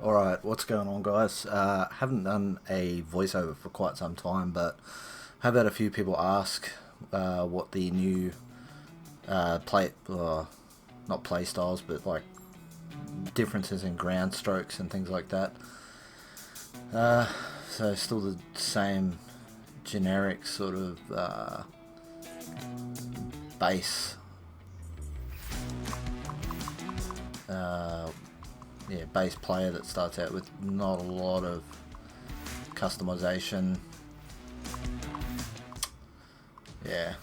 Alright, what's going on, guys? Haven't done a voiceover for quite some time, but have had a few people ask what the new not play styles, but like differences in ground strokes and things like that. So still the same generic sort of base base player that starts out with not a lot of customization. Yeah,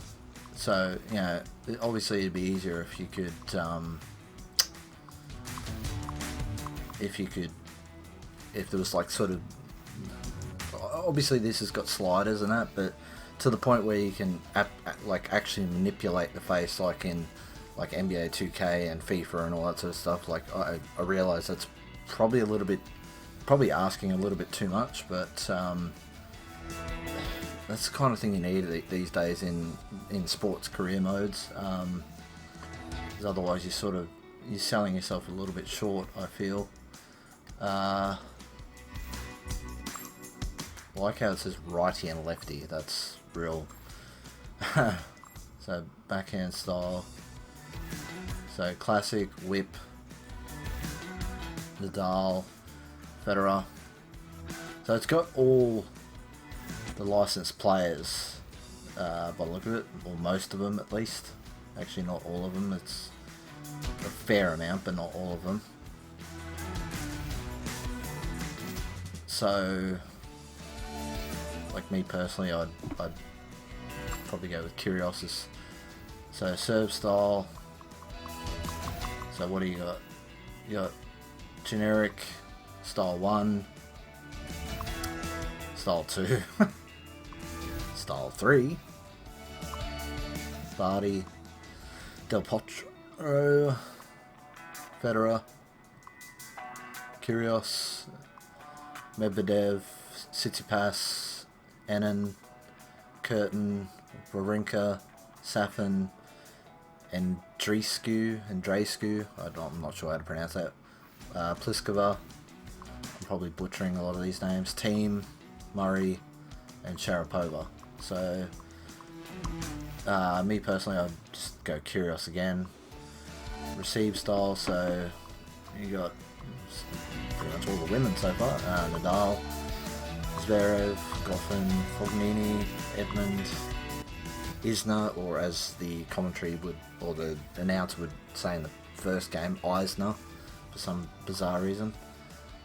so obviously it'd be easier if you could if there was like sort of, obviously this has got sliders and that, but to the point where you can actually manipulate the face, like in like NBA 2K and FIFA and all that sort of stuff. Like I realize that's probably probably asking a little bit too much, but that's the kind of thing you need these days in sports career modes. Because otherwise you're selling yourself a little bit short, I feel. I like how it says righty and lefty. That's real. So backhand style. So classic, whip, Nadal, Federer. So it's got all the licensed players by the look of it, or most of them at least. Actually, not all of them. It's a fair amount, but not all of them. So, like me personally, I'd probably go with Kyrgios. So serve style. So what do you got? You got generic, style 1, style 2, style 3, Barty, Del Potro, Federer, Kyrgios, Medvedev, Tsitsipas, Annan, Curtin, Wawrinka, Safin, and Driscu, I'm not sure how to pronounce that. Pliskova, I'm probably butchering a lot of these names. Team, Murray, and Sharapova. So, me personally, I'd just go Kyrgios again. Receive style, so you got pretty much all the women so far. Nadal, Zverev, Goffin, Fognini, Edmund, Isner, or as the commentary would, or the announcer would say in the first game, Eisner, for some bizarre reason.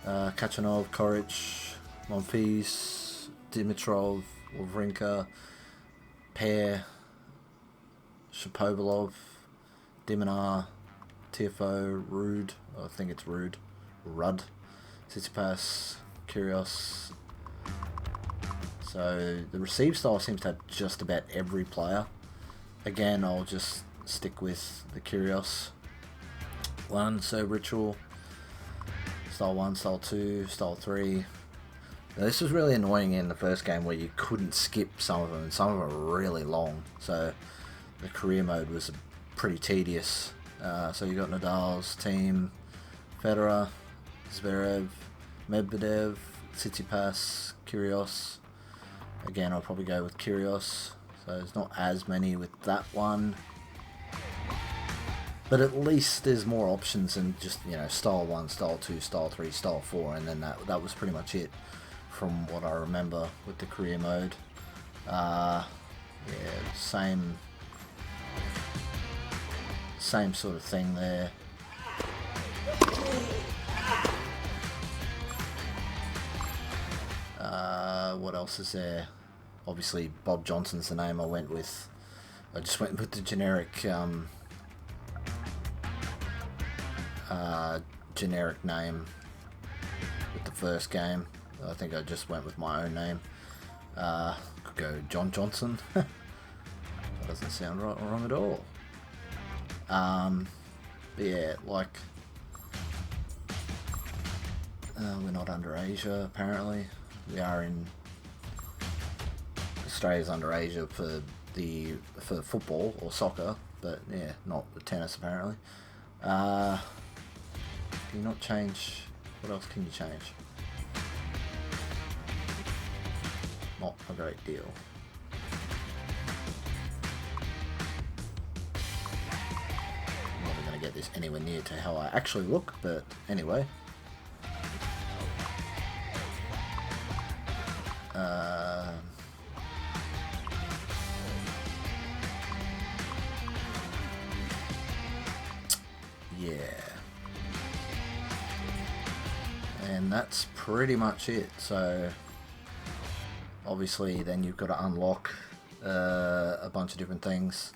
Kachanov, Koric, Monfils, Dimitrov, Wawrinka, Pair, Shapovalov, Diminar, Tiafoe, Rude, I think it's Rude, Rudd, Tsitsipas, Kyrgios. So the receive style seems to have just about every player. Again, I'll just stick with the Kyrgios one. So Ritual, style 1, style 2, style 3. Now, this was really annoying in the first game where you couldn't skip some of them, and some of them are really long. So the career mode was pretty tedious. So you got Nadal's team, Federer, Zverev, Medvedev, Tsitsipas, Kyrgios. Again, I'll probably go with Kyrgios. So there's not as many with that one. But at least there's more options than just, style 1, style 2, style 3, style 4, and then that was pretty much it from what I remember with the career mode. Same sort of thing there. What else is there? Obviously, Bob Johnson's the name I went with. I just went with the generic name with the first game. I think I just went with my own name. Could go John Johnson. That doesn't sound wrong at all. But yeah, like we're not under Asia apparently. We are in Australia's under Asia for football or soccer, but yeah, not the tennis apparently. Can you not change What else can you change? Not a great deal. I'm never going to get this anywhere near to how I actually look, but anyway. Yeah. And that's pretty much it. So obviously then you've got to unlock a bunch of different things.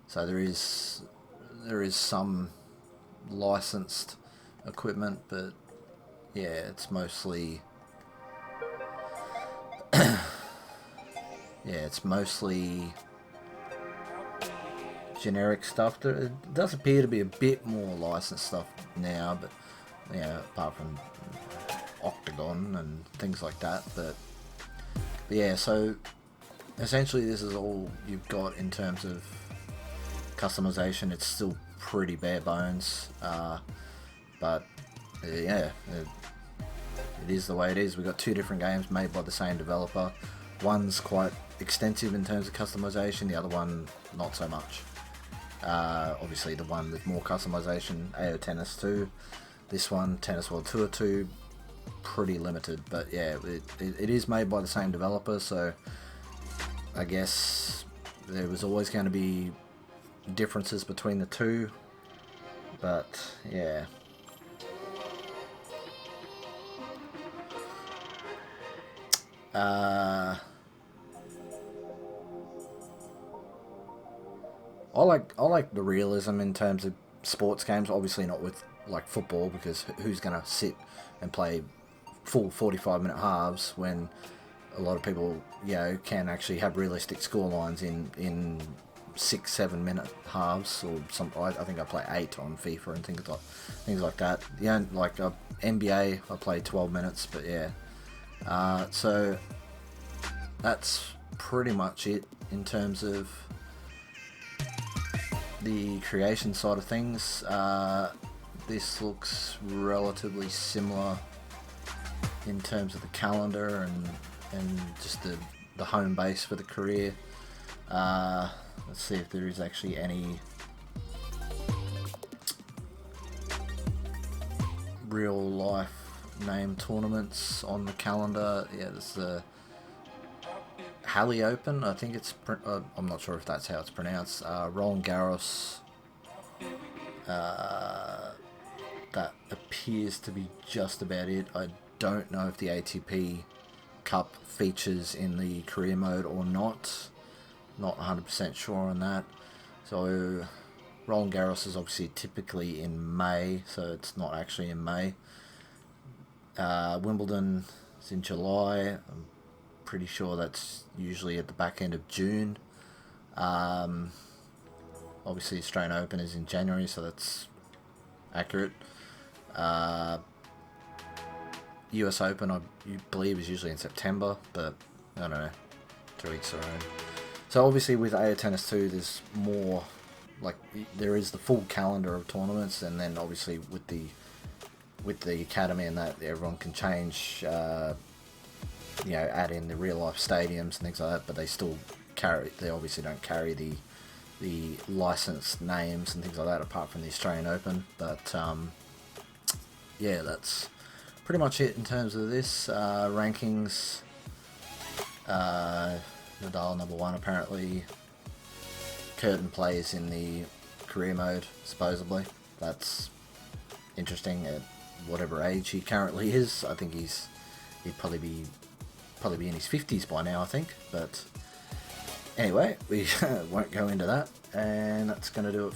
So there is some licensed equipment, but yeah, it's mostly generic stuff. There does appear to be a bit more licensed stuff now, but yeah, apart from Octagon and things like that. But yeah, so essentially this is all you've got in terms of customization. It's still pretty bare bones, but yeah, it is the way it is. We've got two different games made by the same developer. One's quite extensive in terms of customization, the other one not so much. Obviously the one with more customization, AO Tennis 2. This one, Tennis World Tour 2, pretty limited, but yeah, it is made by the same developer, so I guess there was always going to be differences between the two, but yeah. I like the realism in terms of sports games. Obviously not with like football, because who's going to sit and play full 45-minute halves when a lot of people, you know, can actually have realistic scorelines in 6-7 minute halves, or some. I think I play 8 on FIFA and things like that. Yeah, like NBA, I play 12 minutes, but yeah. So that's pretty much it in terms of the creation side of things. This looks relatively similar in terms of the calendar and just the home base for the career. Let's see if there is actually any real life name tournaments on the calendar. Yeah, there's the Halle Open, I think it's I'm not sure if that's how it's pronounced. Roland Garros, that appears to be just about it. I don't know if the ATP Cup features in the career mode or not. Not 100% sure on that. So Roland Garros is obviously typically in May, so it's not actually in May. Wimbledon is in July. I'm pretty sure that's usually at the back end of June. Obviously Australian Open is in January, so that's accurate. US Open, I believe, is usually in September, but I don't know, to each their own. So obviously with AO Tennis 2, there's more, like, there is the full calendar of tournaments, and then obviously with the academy and that, everyone can change, you know, add in the real life stadiums and things like that, but they obviously don't carry the licensed names and things like that, apart from the Australian Open. But yeah, that's pretty much it in terms of this. Rankings, Nadal #1 apparently. Curtin plays in the career mode, supposedly. That's interesting at whatever age he currently is. I think he'd probably be in his 50s by now, I think. But anyway, we won't go into that, and that's going to do it